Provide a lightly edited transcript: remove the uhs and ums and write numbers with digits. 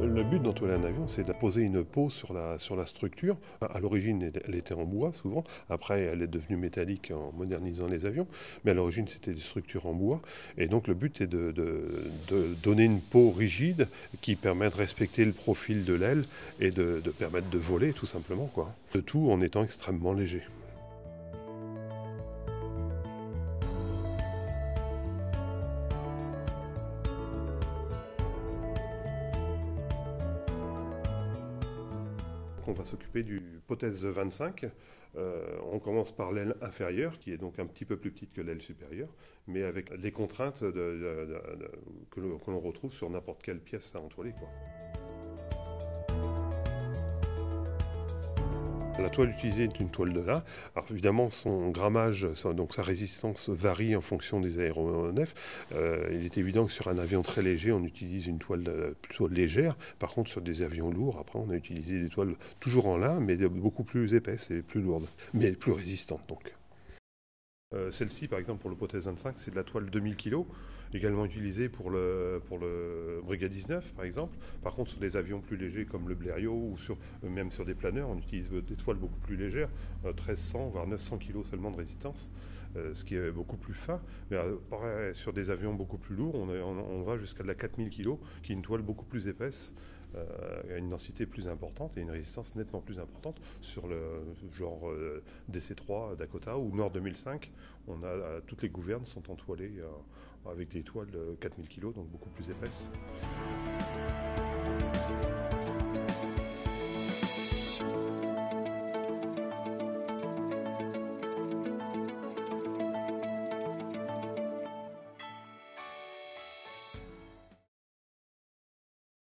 Le but d'entoiler un avion, c'est de poser une peau sur la structure. À l'origine, elle était en bois souvent. Après, elle est devenue métallique en modernisant les avions. Mais à l'origine, c'était des structures en bois. Et donc, le but est de donner une peau rigide qui permet de respecter le profil de l'aile et de permettre de voler, tout simplement, quoi. Le tout en étant extrêmement léger. On va s'occuper du hypothèse 25. On commence par l'aile inférieure, qui est donc un petit peu plus petite que l'aile supérieure, mais avec les contraintes que l'on retrouve sur n'importe quelle pièce à entoiler, quoi. La toile utilisée est une toile de lin. Alors évidemment, son grammage, donc sa résistance varie en fonction des aéronefs. Il est évident que sur un avion très léger, on utilise une toile plutôt légère. Par contre, sur des avions lourds, après, on a utilisé des toiles toujours en lin, mais beaucoup plus épaisses et plus lourdes, mais plus résistantes donc. Celle-ci, par exemple, pour l'hypothèse 25, c'est de la toile 2000 kg, également utilisée pour le Brigade 19, par exemple. Par contre, sur des avions plus légers comme le Blériot ou même sur des planeurs, on utilise des toiles beaucoup plus légères, 1300 voire 900 kg seulement de résistance, ce qui est beaucoup plus fin. Mais pareil, sur des avions beaucoup plus lourds, on va jusqu'à de la 4000 kg, qui est une toile beaucoup plus épaisse, une densité plus importante et une résistance nettement plus importante sur le genre DC-3 Dakota ou Nord 2005. Toutes les gouvernes sont entoilées avec des toiles de 4000 kg, donc beaucoup plus épaisses.